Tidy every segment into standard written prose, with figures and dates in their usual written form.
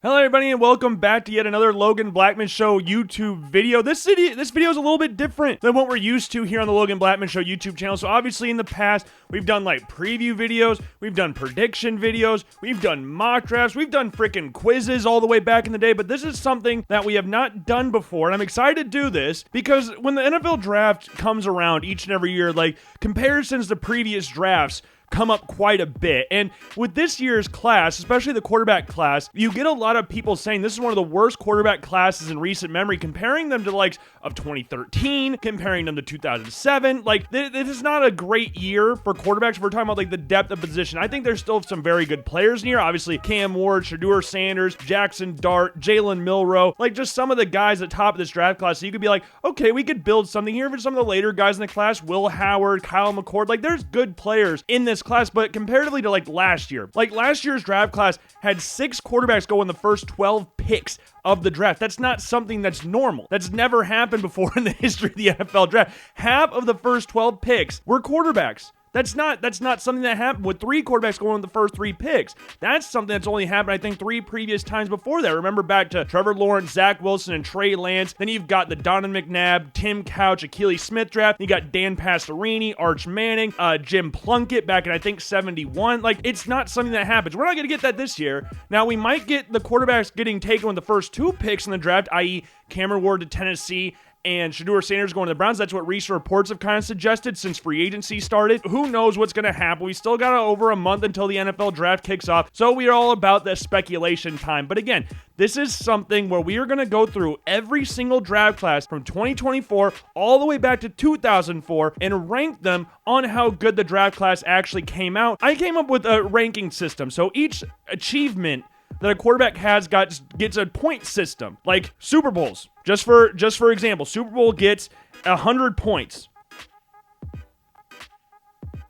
Hello everybody and welcome back to yet another Logan Blackman Show YouTube video. This video is a little bit different than what we're used to here on the Logan Blackman Show YouTube channel. So obviously in the past, we've done like preview videos, we've done prediction videos, we've done mock drafts, we've done freaking quizzes all the way back in the day, but this is something that we have not done before, and I'm excited to do this because when the NFL draft comes around each and every year, like comparisons to previous drafts come up quite a bit. And with this year's class, especially the quarterback class, you get a lot of people saying this is one of the worst quarterback classes in recent memory, comparing them to the likes of 2013, comparing them to 2007. Like, this is not a great year for quarterbacks. We're talking about like the depth of position. I think there's still some very good players in here. Obviously, Cam Ward, Shedeur Sanders, Jackson Dart, Jalen Milroe, like just some of the guys at the top of this draft class. So you could be like, okay, we could build something here for some of the later guys in the class. Will Howard, Kyle McCord, like there's good players in this class, but comparatively to like last year's draft class had 6 quarterbacks go in the first 12 picks of the draft. That's not something that's normal. That's never happened before in the history of the NFL draft. Half of the first 12 picks were quarterbacks. That's not something that happened with 3 quarterbacks going in the first 3 picks. That's something that's only happened, I think, 3 previous times before that. Remember back to Trevor Lawrence, Zach Wilson, and Trey Lance. Then you've got the Donovan McNabb, Tim Couch, Achilles Smith draft. You got Dan Pastorini, Arch Manning, Jim Plunkett back in, I think, 71. Like, it's not something that happens. We're not going to get that this year. Now, we might get the quarterbacks getting taken with the first 2 picks in the draft, i.e. Cameron Ward to Tennessee and Shedeur Sanders going to the Browns. That's what recent reports have kind of suggested since free agency started. Who knows what's going to happen? We still got over a month until the NFL draft kicks off, so we are all about the speculation time. But again, this is something where we are going to go through every single draft class from 2024 all the way back to 2004 and rank them on how good the draft class actually came out. I came up with a ranking system, so each achievement that a quarterback has gets a point system, like Super Bowls. Just for example, Super Bowl gets 100 points.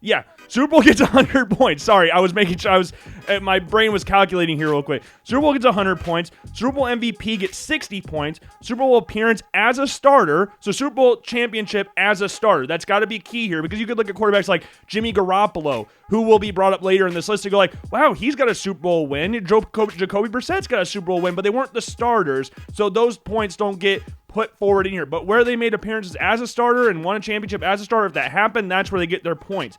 Yeah, Super Bowl gets 100 points. Sorry, I was making sure my brain was calculating here real quick. Super Bowl gets 100 points. Super Bowl MVP gets 60 points. Super Bowl appearance as a starter. So Super Bowl championship as a starter. That's got to be key here because you could look at quarterbacks like Jimmy Garoppolo, who will be brought up later in this list, to go like, wow, he's got a Super Bowl win. Jacoby Brissett's got a Super Bowl win, but they weren't the starters. So those points don't get put forward in here. But where they made appearances as a starter and won a championship as a starter, if that happened, that's where they get their points.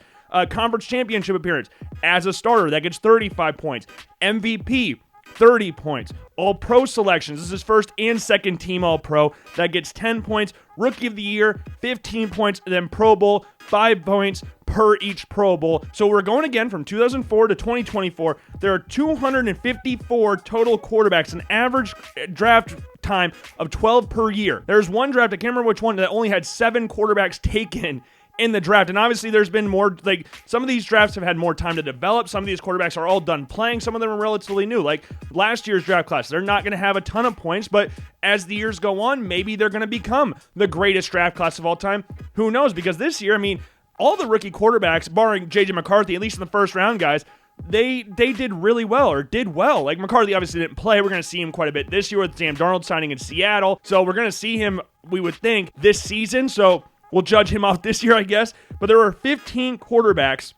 Conference championship appearance as a starter, that gets 35 points. MVP, 30 points. All-Pro selections, this is first and second team All-Pro, that gets 10 points. Rookie of the Year, 15 points. And then Pro Bowl, 5 points per each Pro Bowl. So we're going again from 2004 to 2024. There are 254 total quarterbacks, an average draft time of 12 per year. There's one draft, I can't remember which one, that only had 7 quarterbacks taken in the draft. And obviously there's been more, like some of these drafts have had more time to develop. Some of these quarterbacks are all done playing. Some of them are relatively new. Like last year's draft class, they're not going to have a ton of points, but as the years go on, maybe they're going to become the greatest draft class of all time. Who knows? Because this year, I mean, all the rookie quarterbacks, barring J.J. McCarthy, at least in the first round, guys, they did really well, or did well. Like McCarthy obviously didn't play. We're going to see him quite a bit this year with Sam Darnold signing in Seattle. So we're going to see him, we would think, this season. So we'll judge him off this year, I guess. But there are 15 quarterbacks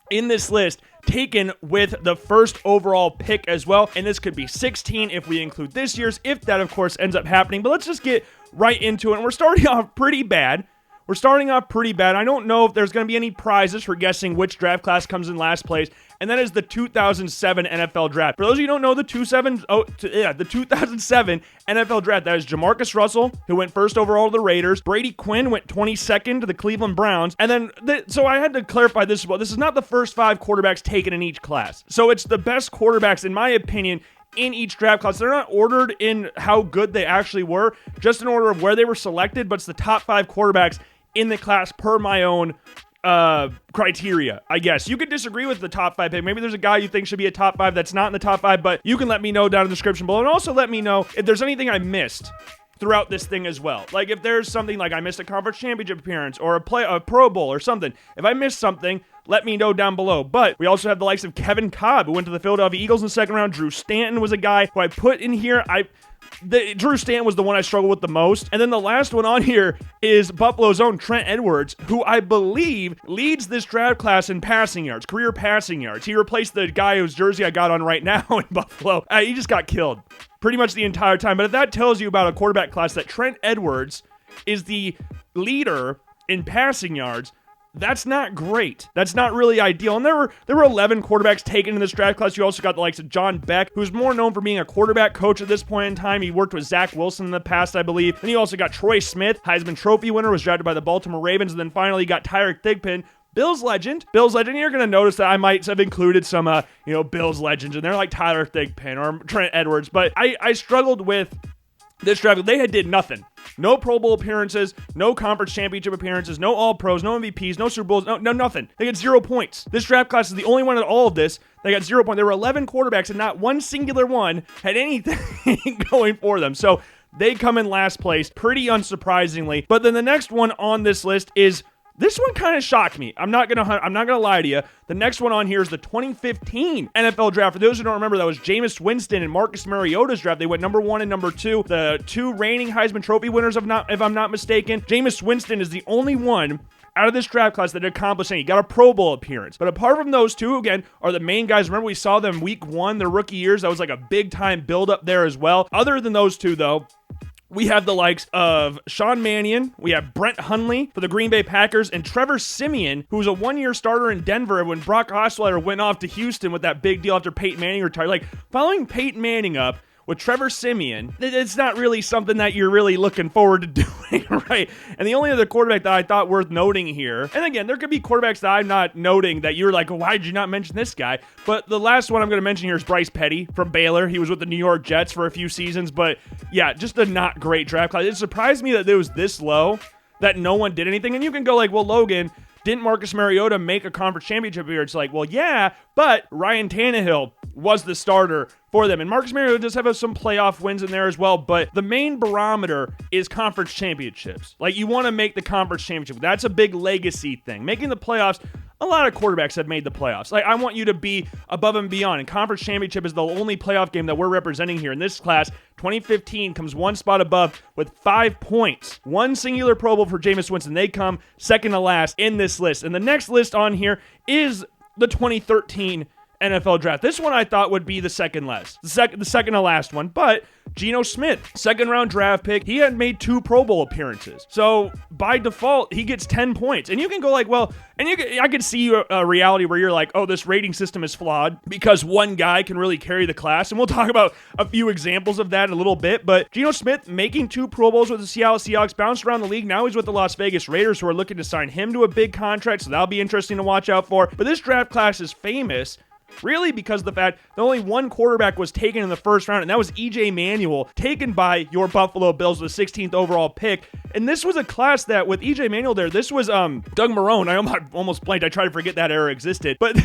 in this list taken with the first overall pick as well. And this could be 16 if we include this year's, if that, of course, ends up happening. But let's just get right into it. And we're starting off pretty bad. I don't know if there's going to be any prizes for guessing which draft class comes in last place, and that is the 2007 NFL draft. For those of you who don't know the 2007 NFL draft, that is Jamarcus Russell, who went first overall to the Raiders. Brady Quinn went 22nd to the Cleveland Browns. And then, so I had to clarify this as well. This is not the first 5 quarterbacks taken in each class. So it's the best quarterbacks, in my opinion, in each draft class. They're not ordered in how good they actually were, just in order of where they were selected, but it's the top 5 quarterbacks in the class per my own criteria, I guess. You could disagree with the top 5 pick. Maybe there's a guy you think should be a top 5 that's not in the top 5, but you can let me know down in the description below, and also let me know if there's anything I missed throughout this thing as well. Like if there's something like I missed a conference championship appearance or a Pro Bowl or something. If I missed something, let me know down below. But we also have the likes of Kevin Cobb, who went to the Philadelphia Eagles in the second round. Drew Stanton was a guy who I put in here. Drew Stanton was the one I struggled with the most. And then the last one on here is Buffalo's own Trent Edwards, who I believe leads this draft class in passing yards, career passing yards. He replaced the guy whose jersey I got on right now in Buffalo. He just got killed pretty much the entire time. But if that tells you about a quarterback class that Trent Edwards is the leader in passing yards, that's not great. That's not really ideal. And there were 11 quarterbacks taken in this draft class. You also got the likes of John Beck, who's more known for being a quarterback coach at this point in time. He worked with Zach Wilson in the past, I believe. Then you also got Troy Smith, Heisman Trophy winner, was drafted by the Baltimore Ravens. And then finally you got Tyreek Thigpen, Bills legend. You're going to notice that I might have included some, Bills legends in there, like Tyler Thigpen or Trent Edwards. But I struggled with this draft. They did nothing. No Pro Bowl appearances, no conference championship appearances, no All-Pros, no MVPs, no Super Bowls, no nothing. They got 0 points. This draft class is the only one in all of this. They got 0 points. There were 11 quarterbacks, and not one singular one had anything going for them. So they come in last place, pretty unsurprisingly. But then the next one on this list is, this one kind of shocked me. I'm not gonna lie to you. The next one on here is the 2015 NFL draft. For those who don't remember, that was Jameis Winston and Marcus Mariota's draft. They went number 1 and number 2. The 2 reigning Heisman Trophy winners, if I'm not mistaken. Jameis Winston is the only one out of this draft class that accomplished anything. He got a Pro Bowl appearance. But apart from those two, again, are the main guys. Remember, we saw them week 1, their rookie years. That was like a big-time build-up there as well. Other than those two, though, we have the likes of Sean Mannion, we have Brent Hundley for the Green Bay Packers, and Trevor Siemian, who was a 1-year starter in Denver when Brock Osweiler went off to Houston with that big deal after Peyton Manning retired. Like, following Peyton Manning up with Trevor Siemian, it's not really something that you're really looking forward to doing, right? And the only other quarterback that I thought worth noting here, and again, there could be quarterbacks that I'm not noting that you're like, why did you not mention this guy? But the last one I'm going to mention here is Bryce Petty from Baylor. He was with the New York Jets for a few seasons, but yeah, just a not great draft class. It surprised me that it was this low, that no one did anything. And you can go like, well, Logan, didn't Marcus Mariota make a conference championship here? It's like, well, yeah, but Ryan Tannehill was the starter for them. And Marcus Mariota does have some playoff wins in there as well, but the main barometer is conference championships. Like, you want to make the conference championship. That's a big legacy thing. Making the playoffs, a lot of quarterbacks have made the playoffs. Like, I want you to be above and beyond. And conference championship is the only playoff game that we're representing here in this class. 2015 comes one spot above with 5 points. One singular Pro Bowl for Jameis Winston. They come second to last in this list. And the next list on here is the 2013 NFL draft. This one I thought would be the second last. The second to last one. But Geno Smith, second round draft pick, he had made 2 Pro Bowl appearances. So by default, he gets 10 points. And you can go like, well, and I could see a reality where you're like, oh, this rating system is flawed because one guy can really carry the class. And we'll talk about a few examples of that in a little bit. But Geno Smith making 2 Pro Bowls with the Seattle Seahawks, bounced around the league. Now he's with the Las Vegas Raiders, who are looking to sign him to a big contract. So that'll be interesting to watch out for. But this draft class is famous really because of the fact that only one quarterback was taken in the first round, and that was E.J. Manuel, taken by your Buffalo Bills with the 16th overall pick. And this was a class that, with E.J. Manuel there, this was Doug Marrone. I almost blanked. I tried to forget that era existed. But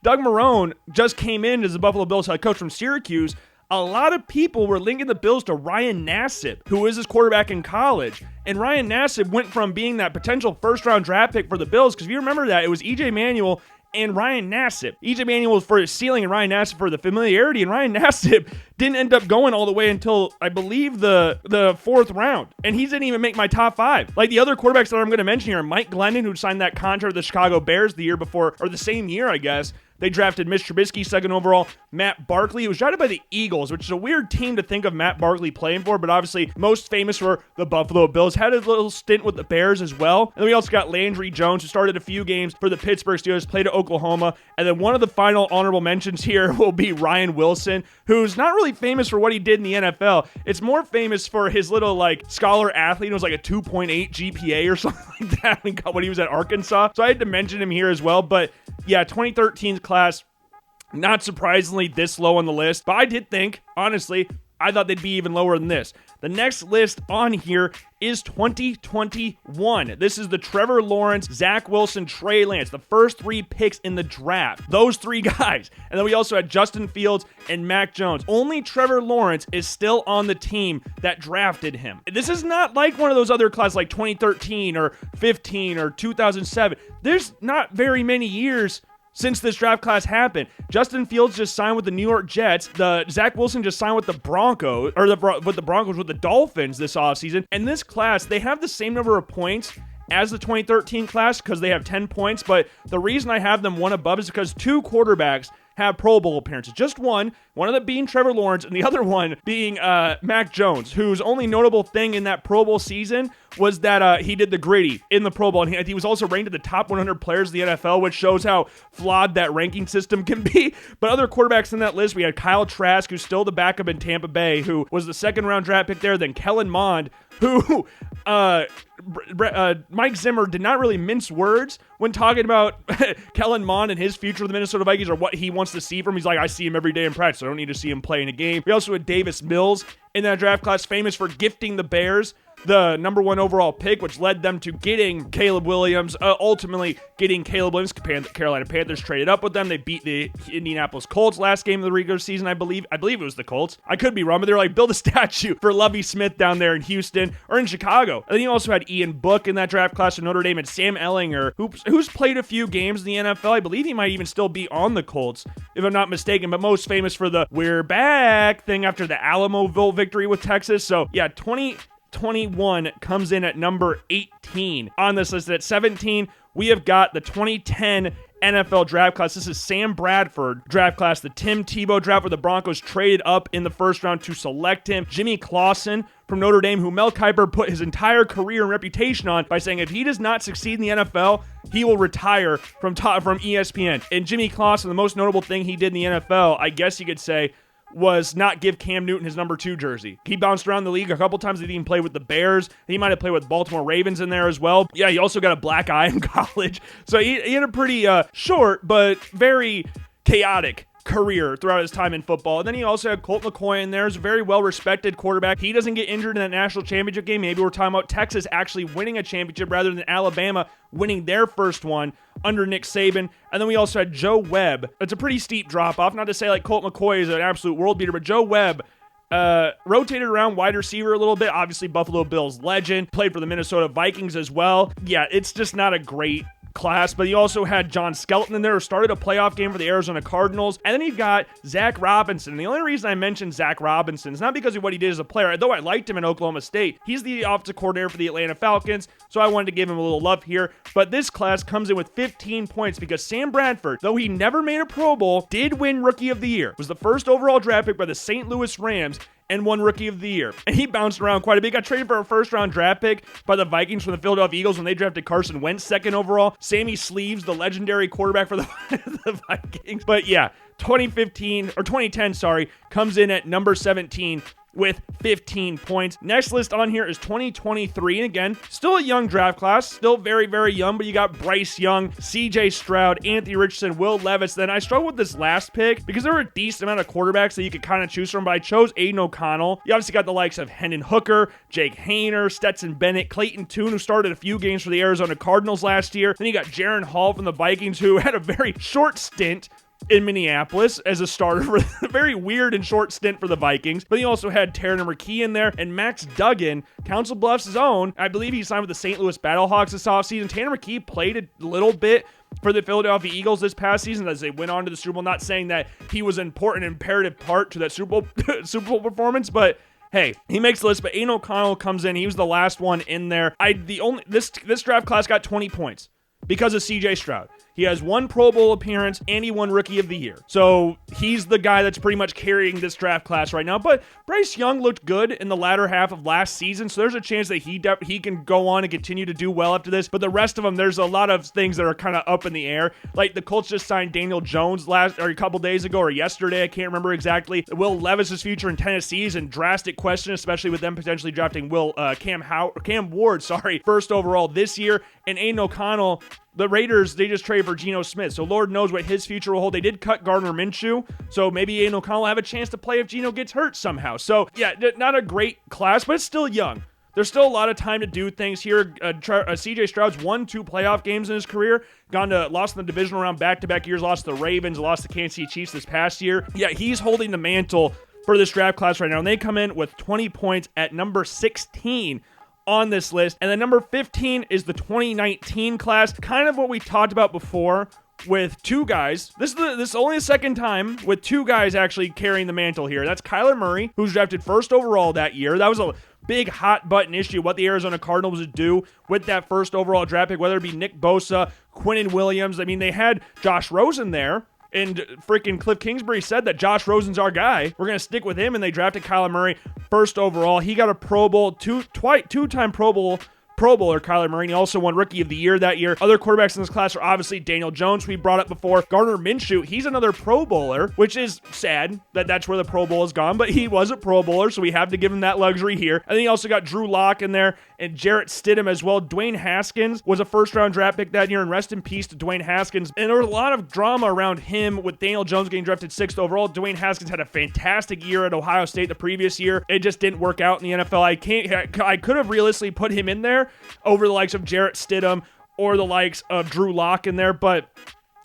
Doug Marrone just came in as the Buffalo Bills head coach from Syracuse. A lot of people were linking the Bills to Ryan Nassib, who was his quarterback in college. And Ryan Nassib went from being that potential first-round draft pick for the Bills, because if you remember that, it was E.J. Manuel and Ryan Nassib. E.J. Manuel for his ceiling and Ryan Nassib for the familiarity, and Ryan Nassib didn't end up going all the way until, I believe, the 4th round. And he didn't even make my top 5. Like, the other quarterbacks that I'm going to mention here, Mike Glennon, who signed that contract with the Chicago Bears the year before, or the same year, I guess. They drafted Mitch Trubisky, second overall. Matt Barkley, who was drafted by the Eagles, which is a weird team to think of Matt Barkley playing for, but obviously most famous for the Buffalo Bills. Had a little stint with the Bears as well. And then we also got Landry Jones, who started a few games for the Pittsburgh Steelers, played at Oklahoma. And then one of the final honorable mentions here will be Ryan Wilson, who's not really famous for what he did in the NFL. It's more famous for his little, like, scholar athlete. It was like a 2.8 GPA or something like that when he was at Arkansas. So I had to mention him here as well. But yeah, 2013's class, not surprisingly, this low on the list. But I did think, honestly, I thought they'd be even lower than this. The next list on here is 2021. This is the Trevor Lawrence, Zach Wilson, Trey Lance, the first 3 picks in the draft. Those 3 guys. And then we also had Justin Fields and Mac Jones. Only Trevor Lawrence is still on the team that drafted him. This is not like one of those other classes like 2013 or 15 or 2007. There's not very many years since this draft class happened. Justin Fields just signed with the New York Jets. Zach Wilson just signed with the Broncos, with the Dolphins this offseason. And this class, they have the same number of points as the 2013 class because they have 10 points. But the reason I have them one above is because 2 quarterbacks have Pro Bowl appearances. Just one of them being Trevor Lawrence, and the other one being Mac Jones, whose only notable thing in that Pro Bowl season was that he did the gritty in the Pro Bowl, and he was also ranked in the top 100 players of the NFL, which shows how flawed that ranking system can be. But other quarterbacks in that list, we had Kyle Trask, who's still the backup in Tampa Bay, who was the second-round draft pick there, then Kellen Mond, who Mike Zimmer did not really mince words when talking about Kellen Mond and his future with the Minnesota Vikings, or what he wants to see from him. He's like, I see him every day in practice, so I don't need to see him play in a game. We also had Davis Mills in that draft class, famous for gifting the Bears the number 1 overall pick, which led them to getting Caleb Williams, ultimately getting Caleb Williams. Carolina Panthers traded up with them. They beat the Indianapolis Colts last game of the regular season, I believe. I believe it was the Colts. I could be wrong, but they were like, build a statue for Lovie Smith down there in Houston or in Chicago. And then you also had Ian Book in that draft class from Notre Dame, and Sam Ehlinger, who's played a few games in the NFL. I believe he might even still be on the Colts, if I'm not mistaken, but most famous for the "we're back" thing after the Alamoville victory with Texas. So yeah, 2021 comes in at number 18 on this list. At 17, we have got the 2010 NFL draft class. This is Sam Bradford draft class, the Tim Tebow draft, where the Broncos traded up in the first round to select him. Jimmy Clausen from Notre Dame, who Mel Kiper put his entire career and reputation on by saying if he does not succeed in the NFL, he will retire from ESPN. And Jimmy Clausen, the most notable thing he did in the NFL, I guess you could say, was not give Cam Newton his number 2 jersey. He bounced around the league a couple times. He didn't play with the Bears. He might have played with Baltimore Ravens in there as well. Yeah, he also got a black eye in college. So he had a pretty short but very chaotic career throughout his time in football. And then he also had Colt McCoy in there. He's a very well-respected quarterback. He doesn't get injured in that national championship game. Maybe we're talking about Texas actually winning a championship rather than Alabama winning their first one under Nick Saban. And then we also had Joe Webb. It's a pretty steep drop-off. Not to say like Colt McCoy is an absolute world beater, but Joe Webb rotated around wide receiver a little bit. Obviously, Buffalo Bills legend. Played for the Minnesota Vikings as well. Yeah, it's just not a great class, but he also had John Skelton in there, who started a playoff game for the Arizona Cardinals. And then he got Zach Robinson. And the only reason I mentioned Zach Robinson is not because of what he did as a player, though I liked him in Oklahoma State. He's the offensive coordinator for the Atlanta Falcons, so I wanted to give him a little love here. But this class comes in with 15 points because Sam Bradford, though he never made a Pro Bowl, did win Rookie of the Year. Was the first overall draft pick by the St. Louis Rams and won Rookie of the Year. And he bounced around quite a bit. Got traded for a first-round draft pick by the Vikings from the Philadelphia Eagles when they drafted Carson Wentz second overall. Sammy Sleeves, the legendary quarterback for the Vikings. But yeah, 2010, comes in at number 17 with 15 points. Next list on here is 2023. And again, still a young draft class. Still very, very young, but you got Bryce Young, CJ Stroud, Anthony Richardson, Will Levis. Then I struggled with this last pick because there were a decent amount of quarterbacks that you could kind of choose from, but I chose Aiden O'Connell. You obviously got the likes of Hendon Hooker, Jake Hayner, Stetson Bennett, Clayton Tune, who started a few games for the Arizona Cardinals last year. Then you got Jaron Hall from the Vikings, who had a very short stint in Minneapolis as a starter for a very weird and short stint for the Vikings. But he also had Tanner McKee in there, and Max Duggan, Council Bluffs' own. I believe he signed with the St. Louis Battlehawks this offseason. Tanner McKee played a little bit for the Philadelphia Eagles this past season as they went on to the Super Bowl. Not saying that he was an important, imperative part to that Super Bowl performance, but hey, he makes the list. But Aiden O'Connell comes in. He was the last one in there. This draft class got 20 points because of CJ Stroud. He has one Pro Bowl appearance, and he won Rookie of the Year. So he's the guy that's pretty much carrying this draft class right now. But Bryce Young looked good in the latter half of last season, so there's a chance that he can go on and continue to do well after this. But the rest of them, there's a lot of things that are kind of up in the air. Like the Colts just signed Daniel Jones a couple days ago or yesterday, I can't remember exactly. Will Levis's future in Tennessee is in drastic question, especially with them potentially drafting Cam Ward, first overall this year. And Aiden O'Connell, the Raiders, they just traded for Geno Smith, so Lord knows what his future will hold. They did cut Gardner Minshew, so maybe Aiden O'Connell will have a chance to play if Geno gets hurt somehow. So yeah, not a great class, but it's still young. There's still a lot of time to do things here. CJ Stroud's won 2 playoff games in his career, lost in the divisional round back-to-back years, lost to the Ravens, lost to the Kansas City Chiefs this past year. Yeah, he's holding the mantle for this draft class right now, and they come in with 20 points at number 16 on this list. And then number 15 is the 2019 class. Kind of what we talked about before with two guys. This is only the second time with two guys actually carrying the mantle here. That's Kyler Murray, who's drafted first overall that year. That was a big hot button issue, what the Arizona Cardinals would do with that first overall draft pick, whether it be Nick Bosa, Quinnen Williams. I mean, they had Josh Rosen there. And freaking Cliff Kingsbury said that Josh Rosen's our guy. We're going to stick with him. And they drafted Kyler Murray first overall. He got a Pro Bowl, two-time Pro Bowler Kyler Murray. He also won Rookie of the Year that year. Other quarterbacks in this class are obviously Daniel Jones, who we brought up before. Gardner Minshew, he's another Pro Bowler, which is sad that that's where the Pro Bowl has gone, but he was a Pro Bowler, so we have to give him that luxury here. And then he also got Drew Lock in there and Jarrett Stidham as well. Dwayne Haskins was a first-round draft pick that year, and rest in peace to Dwayne Haskins. And there was a lot of drama around him with Daniel Jones getting drafted 6th overall. Dwayne Haskins had a fantastic year at Ohio State the previous year. It just didn't work out in the NFL. I could have realistically put him in there over the likes of Jarrett Stidham or the likes of Drew Lock in there, but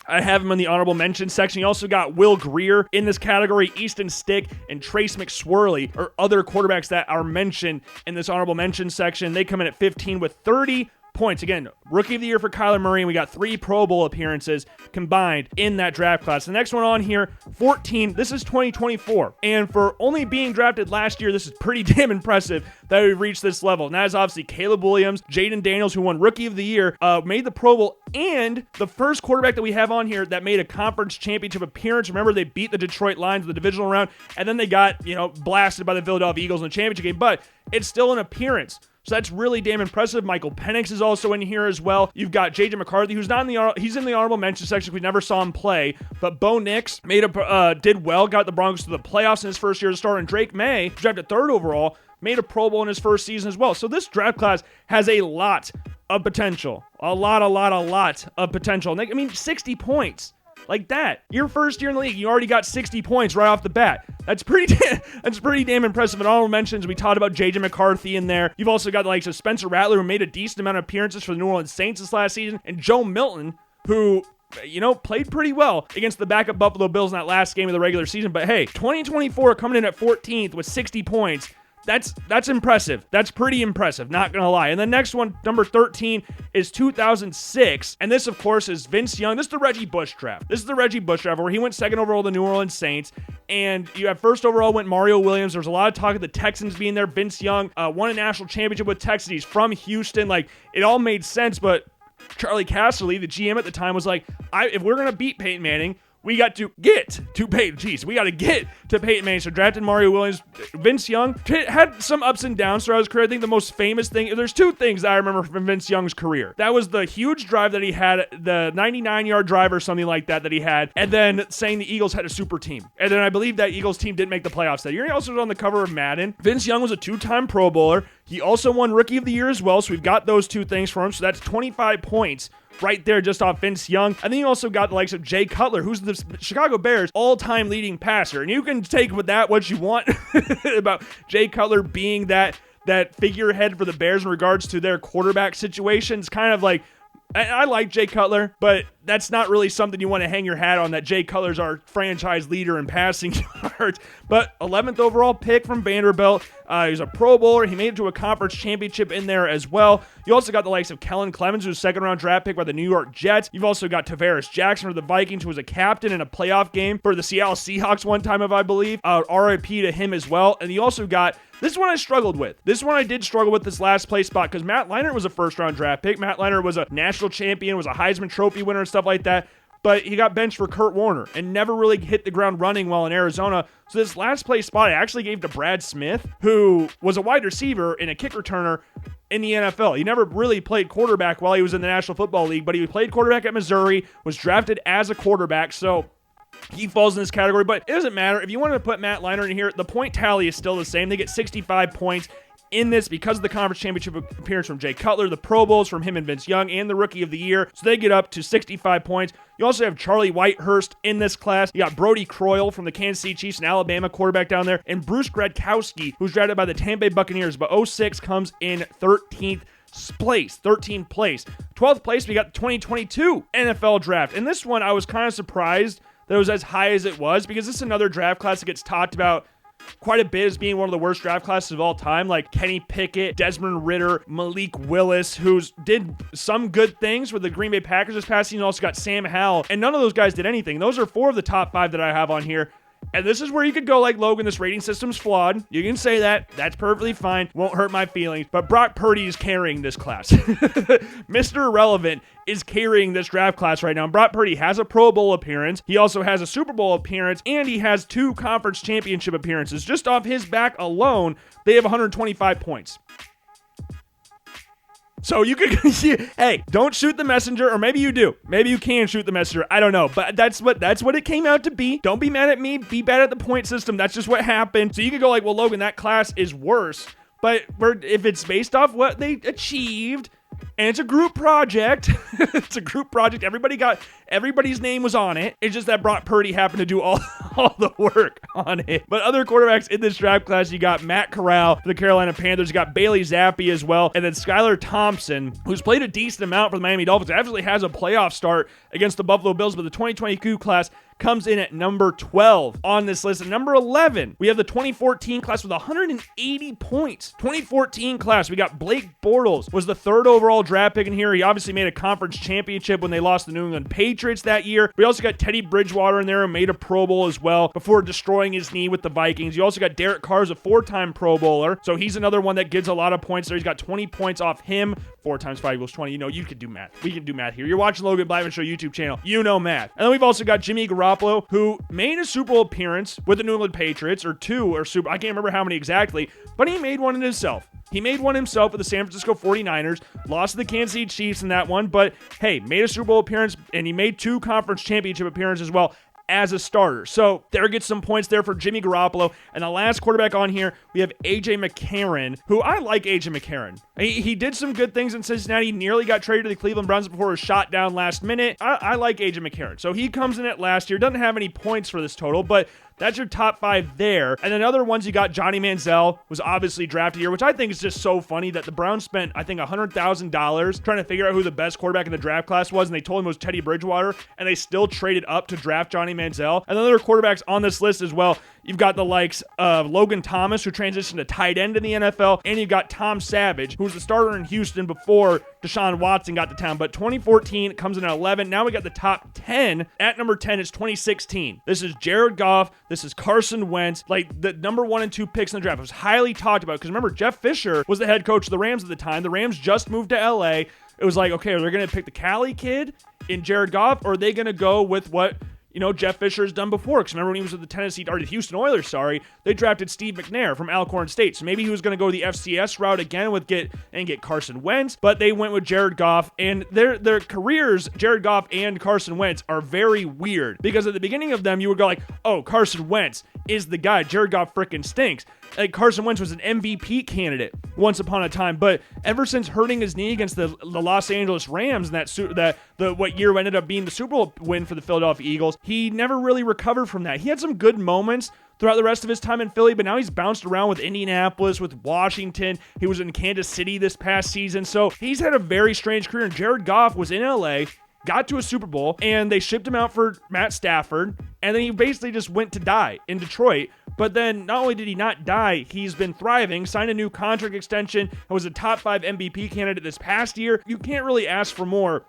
I have him in the honorable mention section. You also got Will Grier in this category. Easton Stick and Trace McSorley are other quarterbacks that are mentioned in this honorable mention section. They come in at 15 with 30 points. Again, Rookie of the Year for Kyler Murray, and we got 3 Pro Bowl appearances combined in that draft class. The next one on here, 14. This is 2024. And for only being drafted last year, this is pretty damn impressive that we've reached this level. And that is obviously Caleb Williams, Jaden Daniels, who won Rookie of the Year, made the Pro Bowl, and the first quarterback that we have on here that made a conference championship appearance. Remember, they beat the Detroit Lions in the divisional round, and then they got, blasted by the Philadelphia Eagles in the championship game, but it's still an appearance. So that's really damn impressive. Michael Penix is also in here as well. You've got J.J. McCarthy, who's not in he's in the honorable mention section. We never saw him play, but Bo Nix did well, got the Broncos to the playoffs in his first year as a starter, and Drake May, drafted 3rd overall, made a Pro Bowl in his first season as well. So this draft class has a lot of potential. A lot of potential. 60 points. Like that. Your first year in the league, you already got 60 points right off the bat. That's pretty damn impressive. And honorable mentions, we talked about J.J. McCarthy in there. You've also got the likes of Spencer Rattler, who made a decent amount of appearances for the New Orleans Saints this last season, and Joe Milton, who played pretty well against the backup Buffalo Bills in that last game of the regular season. But hey, 2024 coming in at 14th with 60 points. That's impressive. That's pretty impressive, not gonna lie. And the next one, number 13, is 2006. And this, of course, is Vince Young. This is the Reggie Bush draft. This is the Reggie Bush draft where he went 2nd overall to the New Orleans Saints. And you have 1st overall went Mario Williams. There was a lot of talk of the Texans being there. Vince Young won a national championship with Texas. He's from Houston. It all made sense, but Charlie Casserly, the GM at the time, was like, if we're gonna beat Peyton Manning, we got to get to Peyton. We got to get to Peyton Manning. So drafted Mario Williams. Vince Young had some ups and downs throughout his career. I think the most famous thing, there's 2 things that I remember from Vince Young's career. That was the huge drive that he had, the 99-yard drive or something like that he had, and then saying the Eagles had a super team. And then I believe that Eagles team didn't make the playoffs that year. He also was on the cover of Madden. Vince Young was a 2-time Pro Bowler. He also won Rookie of the Year as well, so we've got those 2 things for him. So that's 25 points right there just off Vince Young. And then you also got the likes of Jay Cutler, who's the Chicago Bears all-time leading passer. And you can take with that what you want about Jay Cutler being that figurehead for the Bears in regards to their quarterback situation. It's kind of like, I like Jay Cutler, but that's not really something you want to hang your hat on, that Jay Cutler's our franchise leader in passing yards. But 11th overall pick from Vanderbilt. He's a Pro Bowler. He made it to a conference championship in there as well. You also got the likes of Kellen Clemens, who's a 2nd-round draft pick by the New York Jets. You've also got Tavares Jackson for the Vikings, who was a captain in a playoff game for the Seattle Seahawks one time, if I believe. RIP to him as well. And you also got, this one I struggled with. This one I did struggle with, this last place spot, because Matt Leinart was a 1st-round draft pick. Matt Leinart was a national champion, was a Heisman Trophy winner and stuff like that. But he got benched for Kurt Warner and never really hit the ground running while in Arizona. So this last place spot I actually gave to Brad Smith, who was a wide receiver and a kick returner in the NFL. He never really played quarterback while he was in the National Football League, but he played quarterback at Missouri, was drafted as a quarterback, so he falls in this category. But it doesn't matter. If you wanted to put Matt Leinart in here, the point tally is still the same. They get 65 points in this because of the conference championship appearance from Jay Cutler, the Pro Bowls from him and Vince Young, and the Rookie of the Year. So they get up to 65 points. You also have Charlie Whitehurst in this class. You got Brody Croyle from the Kansas City Chiefs, an Alabama quarterback down there, and Bruce Gradkowski, who's drafted by the Tampa Bay Buccaneers, but 06 comes in 13th place. 12th place, we got the 2022 NFL draft. And this one, I was kind of surprised that it was as high as it was, because this is another draft class that gets talked about quite a bit as being one of the worst draft classes of all time, like Kenny Pickett, Desmond Ridder, Malik Willis, who's did some good things for the Green Bay Packers this past season. Also got Sam Howell, and none of those guys did anything. Those are 4 of the top 5 that I have on here. And this is where you could go like, Logan, this rating system's flawed. You can say that. That's perfectly fine. Won't hurt my feelings. But Brock Purdy is carrying this class. Mr. Irrelevant is carrying this draft class right now. And Brock Purdy has a Pro Bowl appearance. He also has a Super Bowl appearance. And he has 2 conference championship appearances. Just off his back alone, they have 125 points. So you could, hey, don't shoot the messenger, or maybe you do. Maybe you can shoot the messenger. I don't know, but that's what it came out to be. Don't be mad at me. Be bad at the point system. That's just what happened. So you could go like, well, Logan, that class is worse. But if it's based off what they achieved, and it's a group project. It's a group project. Everybody's name was on it. It's just that Brock Purdy happened to do all the work on it. But other quarterbacks in this draft class, you got Matt Corral for the Carolina Panthers. You got Bailey Zappi as well. And then Skylar Thompson, who's played a decent amount for the Miami Dolphins. Actually has a playoff start against the Buffalo Bills, but the 2022 class comes in at number 12 on this list. At number 11, we have the 2014 class with 180 points. 2014 class, we got Blake Bortles, was the 3rd overall draft pick in here. He obviously made a conference championship when they lost the New England Patriots that year. We also got Teddy Bridgewater in there, who made a Pro Bowl as well before destroying his knee with the Vikings. You also got Derek Carr as a 4-time Pro Bowler, so he's another one that gets a lot of points there. He's got 20 points off him. 4 times 5 equals 20. You know, you could do math. We can do math here. You're watching Logan Blackman Show YouTube channel. You know math. And then we've also got Jimmy Garoppolo, who made a Super Bowl appearance with the New England Patriots, or 2, or Super, I can't remember how many exactly, but he made one in himself. He made one himself with the San Francisco 49ers, lost to the Kansas City Chiefs in that one, but hey, made a Super Bowl appearance, and he made 2 conference championship appearances as well as a starter. So there gets some points there for Jimmy Garoppolo. And the last quarterback on here, we have A.J. McCarron, who I like A.J. McCarron. He did some good things in Cincinnati. He nearly got traded to the Cleveland Browns before he was shot down last minute. I like A.J. McCarron. So he comes in at last year. Doesn't have any points for this total, but that's your top 5 there. And then other ones, you got Johnny Manziel, was obviously drafted here, which I think is just so funny that the Browns spent, I think, $100,000 trying to figure out who the best quarterback in the draft class was, and they told him it was Teddy Bridgewater, and they still traded up to draft Johnny Manziel. And then other quarterbacks on this list as well. You've got the likes of Logan Thomas, who transitioned to tight end in the NFL, and you've got Tom Savage, who was the starter in Houston before Deshaun Watson got to town. But 2014 comes in at 11. Now we got the top 10. At number 10 is 2016. This is Jared Goff. This is Carson Wentz. Like, the number 1 and 2 picks in the draft. It was highly talked about because remember, Jeff Fisher was the head coach of the Rams at the time. The Rams just moved to LA. It was like, okay, are they going to pick the Cali kid in Jared Goff, or are they going to go with what Jeff Fisher has done before? Because remember when he was with the Houston Oilers, they drafted Steve McNair from Alcorn State. So maybe he was going to go the FCS route again with get Carson Wentz, but they went with Jared Goff. And their careers, Jared Goff and Carson Wentz, are very weird because at the beginning of them, you would go like, oh, Carson Wentz is the guy. Jared Goff freaking stinks. Like, Carson Wentz was an MVP candidate once upon a time, but ever since hurting his knee against the Los Angeles Rams and what year ended up being the Super Bowl win for the Philadelphia Eagles, he never really recovered from that. He had some good moments throughout the rest of his time in Philly, but now he's bounced around with Indianapolis, with Washington. He was in Kansas City this past season, so he's had a very strange career. And Jared Goff was in LA, got to a Super Bowl, and they shipped him out for Matt Stafford, and then he basically just went to die in Detroit. But then not only did he not die, he's been thriving, signed a new contract extension, and was a top 5 MVP candidate this past year. You can't really ask for more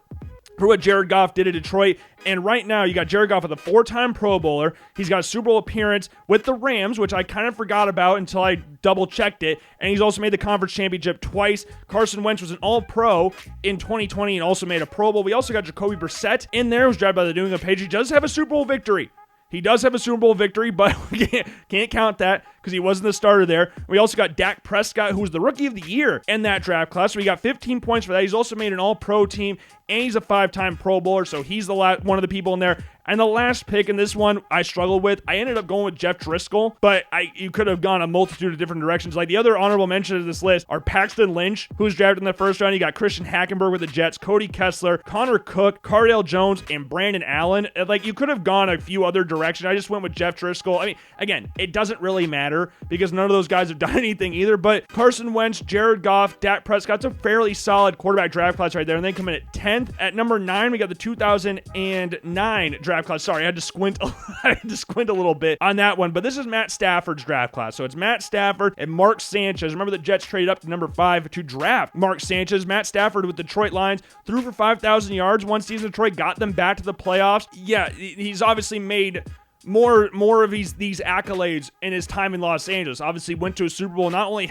for what Jared Goff did in Detroit. And right now, you got Jared Goff with a 4-time Pro Bowler. He's got a Super Bowl appearance with the Rams, which I kind of forgot about until I double-checked it. And he's also made the conference championship twice. Carson Wentz was an All-Pro in 2020 and also made a Pro Bowl. We also got Jacoby Brissett in there, who's drafted by the New England Patriots. He does have a Super Bowl victory. But we can't count that because he wasn't the starter there. We also got Dak Prescott, who was the Rookie of the Year in that draft class. So we got 15 points for that. He's also made an All-Pro team, and he's a 5-time Pro Bowler, so he's one of the people in there. And the last pick in this one, I struggled with. I ended up going with Jeff Driscoll, but you could have gone a multitude of different directions. Like, the other honorable mentions of this list are Paxton Lynch, who was drafted in the first round. You got Christian Hackenberg with the Jets, Cody Kessler, Connor Cook, Cardale Jones, and Brandon Allen. Like, you could have gone a few other directions. I just went with Jeff Driscoll. I mean, again, it doesn't really matter because none of those guys have done anything either, but Carson Wentz, Jared Goff, Dak Prescott's a fairly solid quarterback draft class right there, and they come in at 10th. At number 9, we got the 2009 draft draft class. Sorry, I had to squint. I had to squint a little bit on that one. But this is Matt Stafford's draft class. So it's Matt Stafford and Mark Sanchez. Remember, the Jets traded up to number 5 to draft Mark Sanchez. Matt Stafford with Detroit Lions threw for 5,000 yards one season. Detroit got them back to the playoffs. Yeah, he's obviously made more of these accolades in his time in Los Angeles. Obviously went to a Super Bowl, not only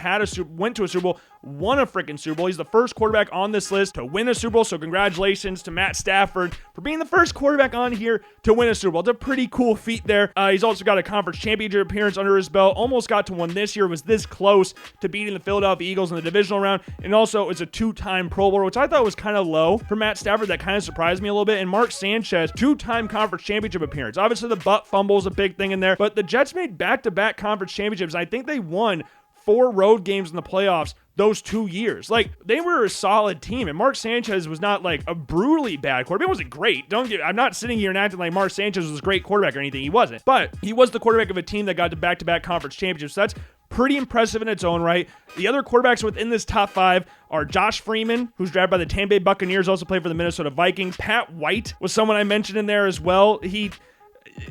went to a Super Bowl, won a freaking Super Bowl. He's the first quarterback on this list to win a Super Bowl, so congratulations to Matt Stafford for being the first quarterback on here to win a Super Bowl. It's a pretty cool feat there. He's also got a conference championship appearance under his belt, almost got to one this year, was this close to beating the Philadelphia Eagles in the divisional round, and also is a 2-time Pro Bowler, which I thought was kind of low for Matt Stafford. That kind of surprised me a little bit. And Mark Sanchez, 2-time conference championship appearance. Obviously the butt fumble is a big thing in there, but the Jets made back-to-back conference championships. I think they won 4 road games in the playoffs those 2 years. Like, they were a solid team, and Mark Sanchez was not like a brutally bad quarterback. It wasn't great. I'm not sitting here and acting like Mark Sanchez was a great quarterback or anything. He wasn't. But he was the quarterback of a team that got to back-to-back conference championships. So that's pretty impressive in its own right. The other quarterbacks within this top 5 are Josh Freeman, who's drafted by the Tampa Bay Buccaneers, also played for the Minnesota Vikings. Pat White was someone I mentioned in there as well.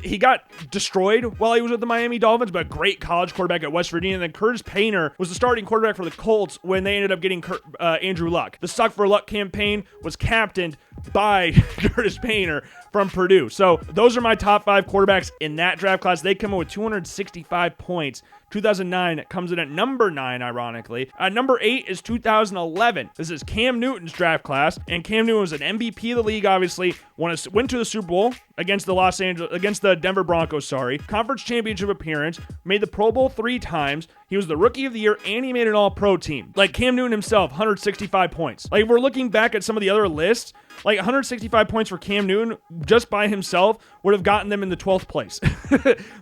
He got destroyed while he was with the Miami Dolphins, but a great college quarterback at West Virginia. And then Curtis Painter was the starting quarterback for the Colts when they ended up getting Andrew Luck. The Suck for Luck campaign was captained by Curtis Painter from Purdue. So those are my top 5 quarterbacks in that draft class. They come in with 265 points. 2009 comes in at number 9, ironically. Number 8 is 2011. This is Cam Newton's draft class, and Cam Newton was an MVP of the league, obviously. Went to the Super Bowl against the Denver Broncos, Conference championship appearance, made the Pro Bowl 3 times. He was the Rookie of the Year, and he made an All-Pro team. Like Cam Newton himself, 165 points. Like, if we're looking back at some of the other lists, like 165 points for Cam Newton just by himself would have gotten them in the 12th place.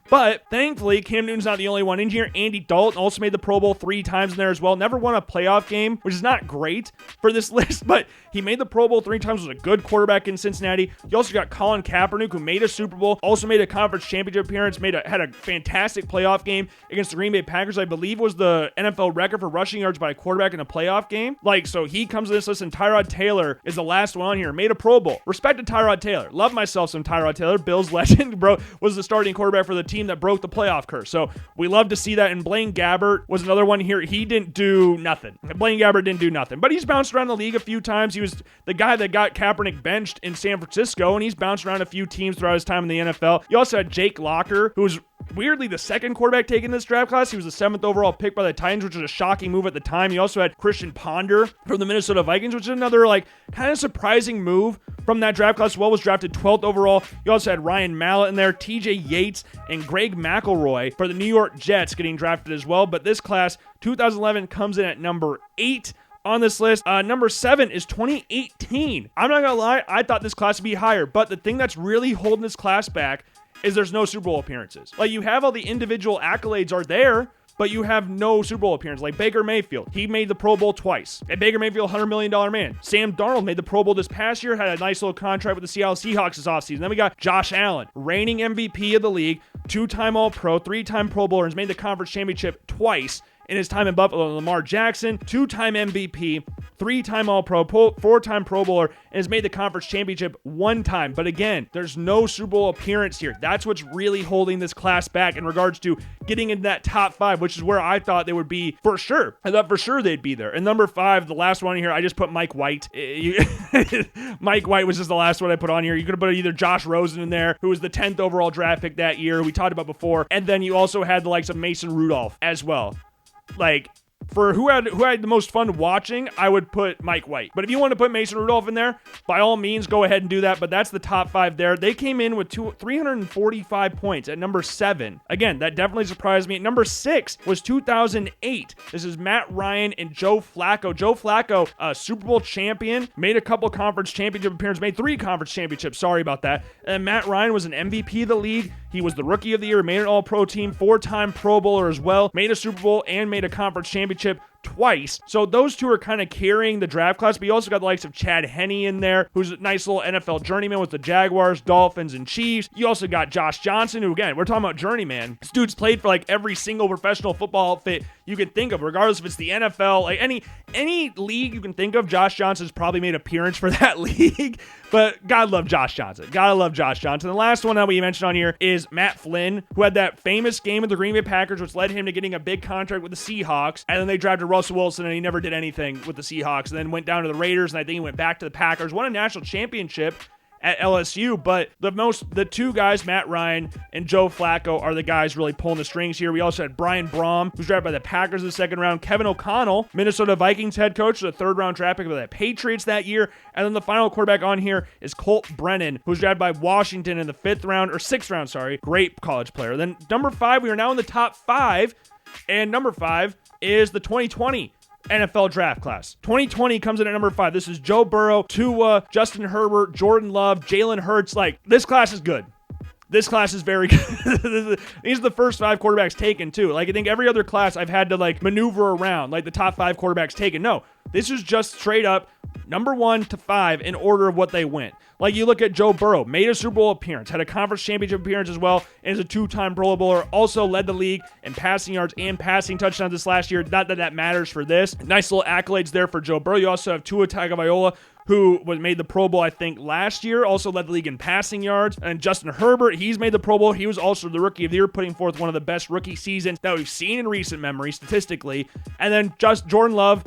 But thankfully, Cam Newton's not the only one in here. Andy Dalton also made the Pro Bowl 3 times in there as well. Never won a playoff game, which is not great for this list, but he made the Pro Bowl 3 times, was a good quarterback in Cincinnati. You also got Colin Kaepernick, who made a Super Bowl, also made a conference championship appearance, had a fantastic playoff game against the Green Bay Packers. I believe was the NFL record for rushing yards by a quarterback in a playoff game. Like, so he comes to this list, and Tyrod Taylor is the last one on here. Made a Pro Bowl. Respect to Tyrod Taylor. Love myself some Tyrod Taylor. Bills legend, bro, was the starting quarterback for the team that broke the playoff curse. So we love to see that. And Blaine Gabbert was another one here. He didn't do nothing. Blaine Gabbert didn't do nothing, but he's bounced around the league a few times. He was the guy that got Kaepernick benched in San Francisco, and he's bounced around a few teams throughout his time in the NFL. You also had Jake Locker, who was weirdly the second quarterback taken in this draft class. He was the 7th overall pick by the Titans, which was a shocking move at the time. You also had Christian Ponder from the Minnesota Vikings, which is another like kind of surprising move from that draft class. Was drafted 12th overall. You also had Ryan Mallett in there, TJ Yates, and Greg McElroy for the New York Jets getting drafted as well. But this class, 2011, comes in at number 8 on this list. Number 7 is 2018. I'm not gonna lie, I thought this class would be higher, but the thing that's really holding this class back is there's no Super Bowl appearances. Like, you have all the individual accolades are there, but you have no Super Bowl appearance. Like Baker Mayfield, he made the Pro Bowl twice. And Baker Mayfield, $100 million man. Sam Darnold made the Pro Bowl this past year, had a nice little contract with the Seattle Seahawks this offseason. Then we got Josh Allen, reigning MVP of the league, 2-time All-Pro, 3-time Pro Bowler, has made the conference championship twice in his time in Buffalo. Lamar Jackson, 2-time MVP, 3-time All-Pro, 4-time Pro Bowler, and has made the conference championship 1 time. But again, there's no Super Bowl appearance here. That's what's really holding this class back in regards to getting into that top 5, which is where I thought they would be for sure. I thought for sure they'd be there. And number 5, the last one here, I just put Mike White. Mike White was just the last one I put on here. You could have put either Josh Rosen in there, who was the 10th overall draft pick that year, we talked about before, and then you also had the likes of Mason Rudolph as well. Like, for who had the most fun watching, I would put Mike White. But if you want to put Mason Rudolph in there, by all means, go ahead and do that. But that's the top 5 there. They came in with 345 points at number 7. Again, that definitely surprised me. Number 6 was 2008. This is Matt Ryan and Joe Flacco. Joe Flacco, a Super Bowl champion, made a couple conference championship appearances, made 3 conference championships. Sorry about that. And Matt Ryan was an MVP of the league. He was the Rookie of the Year, made an All-Pro team, 4-time Pro Bowler as well, made a Super Bowl and made a conference championship twice. So those two are kind of carrying the draft class, but you also got the likes of Chad Henne in there, who's a nice little NFL journeyman with the Jaguars, Dolphins, and Chiefs. You also got Josh Johnson, who, again, we're talking about journeyman. This dude's played for like every single professional football outfit you can think of, regardless if it's the NFL, like any league you can think of. Josh Johnson's probably made an appearance for that league, but gotta love Josh Johnson. Gotta love Josh Johnson. The last one that we mentioned on here is Matt Flynn, who had that famous game with the Green Bay Packers, which led him to getting a big contract with the Seahawks, and then they drafted Russell Wilson, and he never did anything with the Seahawks, and then went down to the Raiders, and I think he went back to the Packers, won a national championship at LSU, but the two guys, Matt Ryan and Joe Flacco, are the guys really pulling the strings here. We also had Brian Braum, who's drafted by the Packers in the second round, Kevin O'Connell, Minnesota Vikings head coach, the third round draft pick by the Patriots that year, and then the final quarterback on here is Colt Brennan, who's drafted by Washington in the sixth round, great college player. Then number 5, we are now in the top 5, and number 5 is the 2020 NFL draft class. 2020 comes in at number 5. This is Joe Burrow, Tua, Justin Herbert, Jordan Love, Jalen Hurts. Like, this class is good. This class is very good. These are the first 5 quarterbacks taken, too. Like, I think every other class I've had to, like, maneuver around, like the top 5 quarterbacks taken. No, this is just straight up number 1 to 5 in order of what they went. Like, you look at Joe Burrow, made a Super Bowl appearance, had a conference championship appearance as well, and is a 2-time Pro Bowler, also led the league in passing yards and passing touchdowns this last year. Not that that matters for this. Nice little accolades there for Joe Burrow. You also have Tua Tagovailoa, who made the Pro Bowl, I think, last year, also led the league in passing yards. And Justin Herbert, he's made the Pro Bowl. He was also the Rookie of the Year, putting forth one of the best rookie seasons that we've seen in recent memory, statistically. And then just Jordan Love,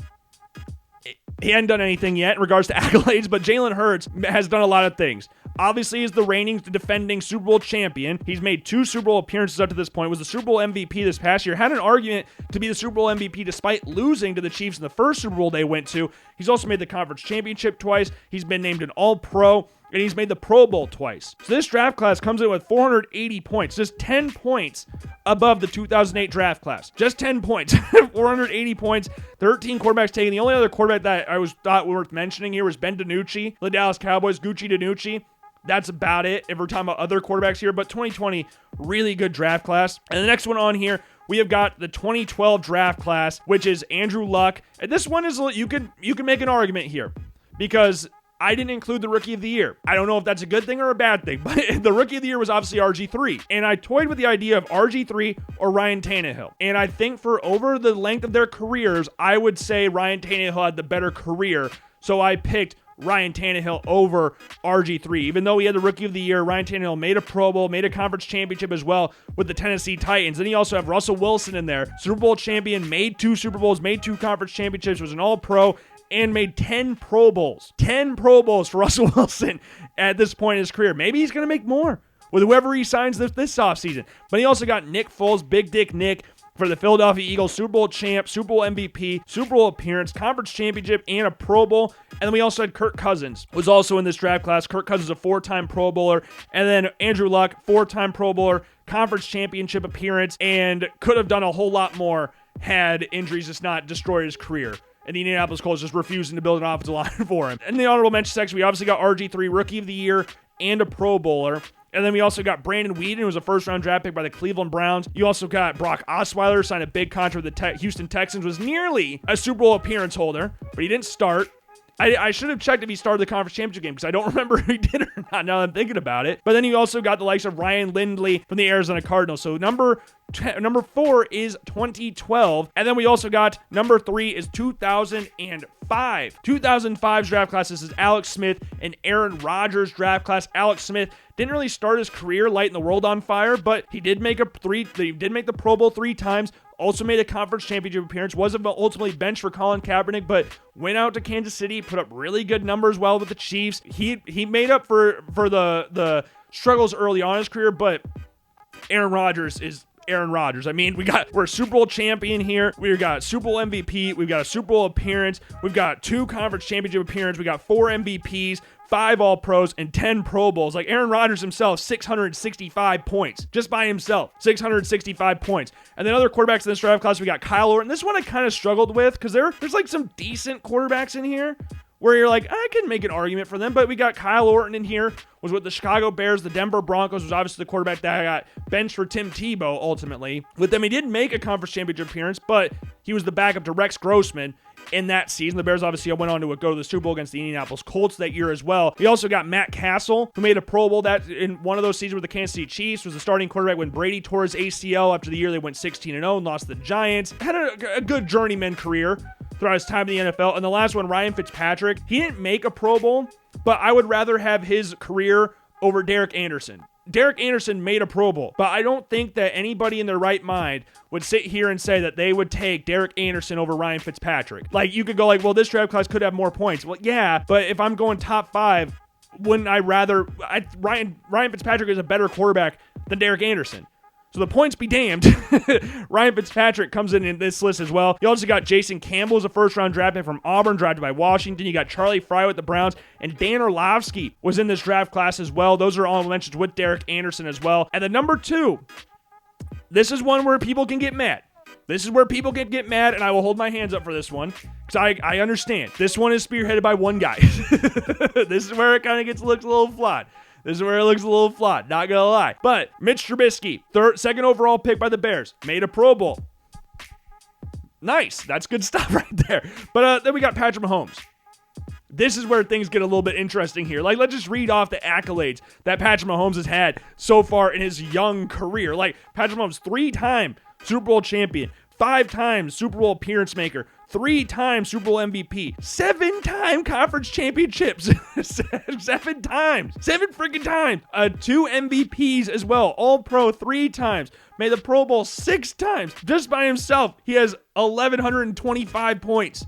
he hadn't done anything yet in regards to accolades, but Jalen Hurts has done a lot of things. Obviously, he's the reigning, defending Super Bowl champion. He's made 2 Super Bowl appearances up to this point, was the Super Bowl MVP this past year, had an argument to be the Super Bowl MVP despite losing to the Chiefs in the first Super Bowl they went to. He's also made the conference championship twice. He's been named an All-Pro, and he's made the Pro Bowl twice. So this draft class comes in with 480 points, just 10 points above the 2008 draft class. Just 10 points, 480 points, 13 quarterbacks taken. The only other quarterback that I thought worth mentioning here was Ben DiNucci, the Dallas Cowboys, Gucci DiNucci. That's about it if we're talking about other quarterbacks here, but 2020, really good draft class. And the next one on here, we have got the 2012 draft class, which is Andrew Luck. And this one is, you can make an argument here, because I didn't include the Rookie of the Year. I don't know if that's a good thing or a bad thing, but the Rookie of the Year was obviously RG3. And I toyed with the idea of RG3 or Ryan Tannehill. And I think for over the length of their careers, I would say Ryan Tannehill had the better career. So I picked Ryan Tannehill over RG3. Even though he had the Rookie of the Year, Ryan Tannehill made a Pro Bowl, made a conference championship as well with the Tennessee Titans. Then you also have Russell Wilson in there, Super Bowl champion, made 2 Super Bowls, made 2 conference championships, was an All-Pro, and made 10 Pro Bowls. 10 Pro Bowls for Russell Wilson at this point in his career. Maybe he's going to make more with whoever he signs this offseason. But he also got Nick Foles, Big Dick Nick, for the Philadelphia Eagles, Super Bowl champ, Super Bowl MVP, Super Bowl appearance, conference championship, and a Pro Bowl. And then we also had Kirk Cousins, was also in this draft class. Kirk Cousins, a 4-time Pro Bowler. And then Andrew Luck, 4-time Pro Bowler, conference championship appearance, and could have done a whole lot more had injuries just not destroyed his career. And the Indianapolis Colts just refusing to build an offensive line for him. In the honorable mention section, we obviously got RG3, Rookie of the Year, and a Pro Bowler. And then we also got Brandon Weeden, who was a first-round draft pick by the Cleveland Browns. You also got Brock Osweiler, signed a big contract with the Houston Texans, was nearly a Super Bowl appearance holder, but he didn't start. I should have checked if he started the conference championship game, because I don't remember if he did or not now that I'm thinking about it. But then you also got the likes of Ryan Lindley from the Arizona Cardinals. So number 4 is 2012. And then we also got number 3 is 2005. 2005's draft class. This is Alex Smith and Aaron Rodgers draft class. Alex Smith didn't really start his career lighting the world on fire, but he did make the Pro Bowl 3 times. Also made a conference championship appearance, was ultimately benched for Colin Kaepernick, but went out to Kansas City, put up really good numbers well with the Chiefs. He made up for the struggles early on in his career, but Aaron Rodgers is Aaron Rodgers. I mean, we're a Super Bowl champion here. We've got Super Bowl MVP. We've got a Super Bowl appearance. We've got 2 conference championship appearances. We got 4 MVPs, 5 All-Pros, and 10 Pro Bowls. Like Aaron Rodgers himself, 665 points. Just by himself, 665 points. And then other quarterbacks in this draft class, we got Kyle Orton. This one I kind of struggled with, because there's like some decent quarterbacks in here. where you're like, I can make an argument for them, but we got Kyle Orton in here, was with the Chicago Bears. The Denver Broncos was obviously the quarterback that got benched for Tim Tebow ultimately. With them, he did make a conference championship appearance, but he was the backup to Rex Grossman in that season. The Bears obviously went on to go to the Super Bowl against the Indianapolis Colts that year as well. We also got Matt Castle, who made a Pro Bowl that in one of those seasons with the Kansas City Chiefs, was the starting quarterback when Brady tore his ACL after the year they went 16-0 and lost to the Giants. Had a good journeyman career throughout his time in the NFL. And the last one, Ryan Fitzpatrick, he didn't make a Pro Bowl, but I would rather have his career over Derek Anderson. Derek Anderson made a Pro Bowl, but I don't think that anybody in their right mind would sit here and say that they would take Derek Anderson over Ryan Fitzpatrick. Like, you could go like, well, this draft class could have more points. Well, yeah, but if I'm going top 5, wouldn't I rather... Ryan Fitzpatrick is a better quarterback than Derek Anderson. So the points be damned. Ryan Fitzpatrick comes in this list as well. You also got Jason Campbell as a first-round draft pick from Auburn, drafted by Washington. You got Charlie Fry with the Browns, and Dan Orlovsky was in this draft class as well. Those are all mentions with Derek Anderson as well. And the number 2, this is one where people can get mad. This is where people can get mad, and I will hold my hands up for this one, because I understand. This one is spearheaded by one guy. This is where it kind of looks a little flawed. Not gonna lie. But Mitch Trubisky, second overall pick by the Bears, made a Pro Bowl. Nice. That's good stuff right there. But then we got Patrick Mahomes. This is where things get a little bit interesting here. Like, let's just read off the accolades that Patrick Mahomes has had so far in his young career. Like, Patrick Mahomes, 3-time Super Bowl champion, 5-time Super Bowl appearance maker, 3-time Super Bowl MVP, 7-time conference championships, 7 times, 7 freaking times, 2 MVPs as well, All Pro 3 times, made the Pro Bowl 6 times. Just by himself, he has 1,125 points.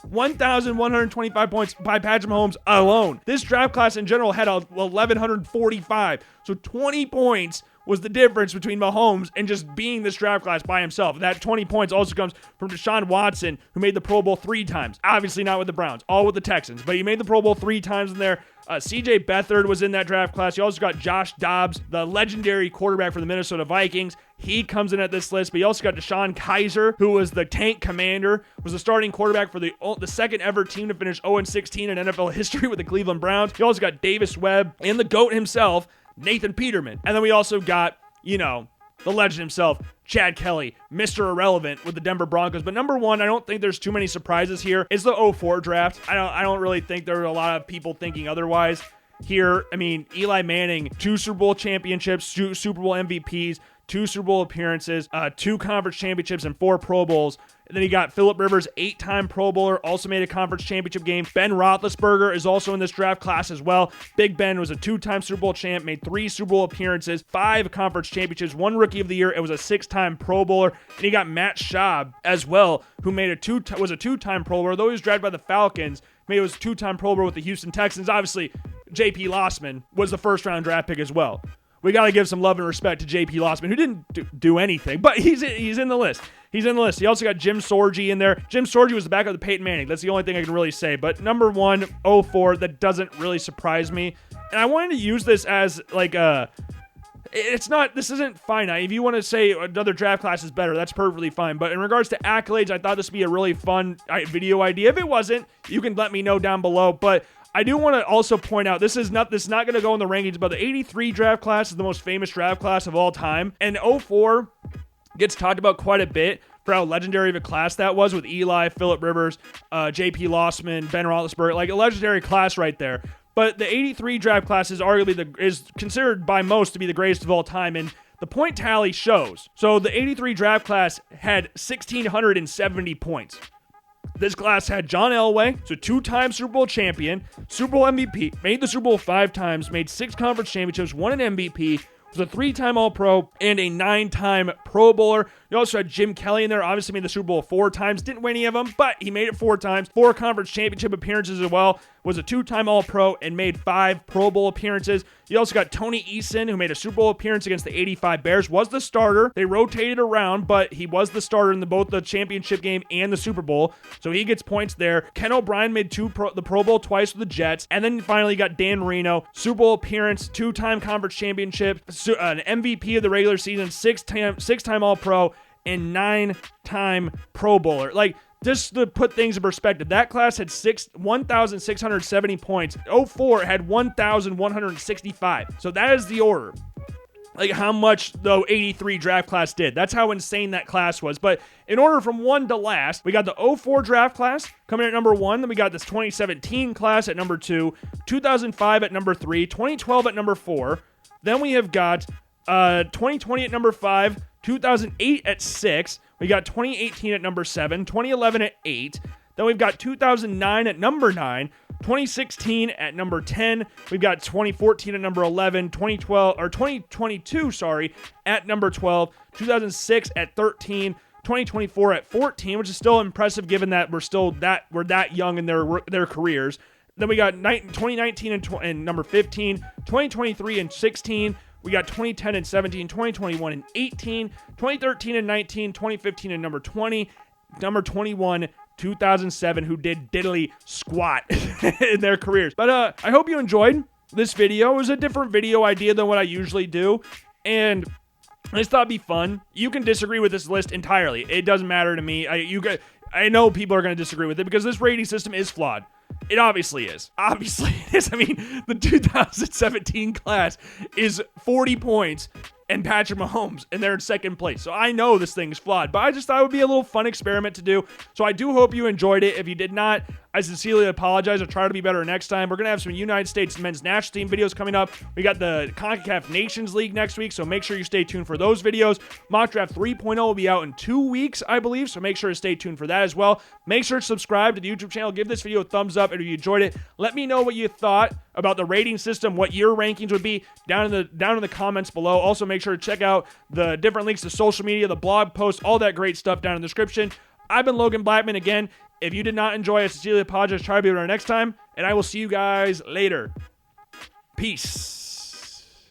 1,125 points by Patrick Mahomes alone. This draft class in general had 1,145, so 20 points was the difference between Mahomes and just being this draft class by himself. That 20 points also comes from Deshaun Watson, who made the Pro Bowl 3 times. Obviously not with the Browns, all with the Texans, but he made the Pro Bowl 3 times in there. CJ Beathard was in that draft class. You also got Josh Dobbs, the legendary quarterback for the Minnesota Vikings. He comes in at this list, but you also got Deshaun Kaiser, who was the tank commander, was the starting quarterback for the second ever team to finish 0-16 in NFL history with the Cleveland Browns. You also got Davis Webb and the GOAT himself, Nathan Peterman. And then we also got, the legend himself, Chad Kelly, Mr. Irrelevant with the Denver Broncos. But number 1, I don't think there's too many surprises here. It's the 04 draft. I don't really think there are a lot of people thinking otherwise here. I mean, Eli Manning, 2 Super Bowl championships, 2 Super Bowl MVPs, 2 Super Bowl appearances, 2 conference championships, and 4 Pro Bowls. And then you got Phillip Rivers, 8-time Pro Bowler, also made a conference championship game. Ben Roethlisberger is also in this draft class as well. Big Ben was a 2-time Super Bowl champ, made 3 Super Bowl appearances, 5 conference championships, 1 Rookie of the Year. It was a 6-time Pro Bowler. And you got Matt Schaub as well, who was a 2-time Pro Bowler. Though he was drafted by the Falcons, he was a 2-time Pro Bowler with the Houston Texans. Obviously, J.P. Lossman was the first-round draft pick as well. We got to give some love and respect to J.P. Lossman, who didn't do anything, but he's in the list. He's in the list. You also got Jim Sorgi in there. Jim Sorgi was the backup to Peyton Manning. That's the only thing I can really say. But number 1, 04, that doesn't really surprise me. And I wanted to use this as like this isn't finite. If you want to say another draft class is better, that's perfectly fine. But in regards to accolades, I thought this would be a really fun video idea. If it wasn't, you can let me know down below. But I do want to also point out, this is not going to go in the rankings, but the 83 draft class is the most famous draft class of all time. And 04 gets talked about quite a bit for how legendary of a class that was with Eli, Phillip Rivers, J.P. Lossman, Ben Roethlisberger, like a legendary class right there. But the 83 draft class is arguably is considered by most to be the greatest of all time, and the point tally shows. So the 83 draft class had 1,670 points. This class had John Elway, so 2-time Super Bowl champion, Super Bowl MVP, made the Super Bowl 5 times, made 6 conference championships, won an MVP, was a 3-time All-Pro, and a 9-time Pro Bowler. You also had Jim Kelly in there, obviously made the Super Bowl 4 times, didn't win any of them, but he made it 4 times, 4 conference championship appearances as well, was a 2-time All-Pro, and made 5 Pro Bowl appearances. You also got Tony Eason, who made a Super Bowl appearance against the 85 Bears, was the starter. They rotated around, but he was the starter in both the championship game and the Super Bowl, so he gets points there. Ken O'Brien made the Pro Bowl twice with the Jets, and then finally you got Dan Marino, Super Bowl appearance, 2-time conference championship, an MVP of the regular season, 6-time All-Pro, and 9-time Pro Bowler. Like, Just to put things in perspective, that class had 1,670 points. 04 had 1,165. So that is the order. Like how much the 83 draft class did. That's how insane that class was. But in order from 1 to last, we got the 04 draft class coming at number 1. Then we got this 2017 class at number 2, 2005 at number 3, 2012 at number 4. Then we have got 2020 at number 5, 2008 at 6. We got 2018 at number 7, 2011 at 8. Then we've got 2009 at number 9, 2016 at number 10. We've got 2014 at number 11, 2022, at number 12, 2006 at 13, 2024 at 14, which is still impressive given that we're that young in their careers. Then we got 2019 and number 15, 2023 and 16. We got 2010 and 17, 2021 and 18, 2013 and 19, 2015 and number 20, number 21, 2007, who did diddly squat in their careers. But I hope you enjoyed this video. It was a different video idea than what I usually do, and I just thought it'd be fun. You can disagree with this list entirely. It doesn't matter to me. I know people are going to disagree with it because this rating system is flawed. It obviously is. Obviously it is. I mean, the 2017 class is 40 points and Patrick Mahomes, and they're in second place. So I know this thing is flawed, but I just thought it would be a little fun experiment to do. So I do hope you enjoyed it. If you did not, I sincerely apologize. I'll try to be better next time. We're going to have some United States men's national team videos coming up. We got the CONCACAF Nations League next week, so make sure you stay tuned for those videos. Mock Draft 3.0 will be out in 2 weeks, I believe, so make sure to stay tuned for that as well. Make sure to subscribe to the YouTube channel. Give this video a thumbs up, and if you enjoyed it, let me know what you thought about the rating system, what your rankings would be down in the comments below. Also, make sure to check out the different links to social media, the blog posts, all that great stuff down in the description. I've been Logan Blackman again. If you did not enjoy, I sincerely apologize. Try to be better next time, and I will see you guys later. Peace.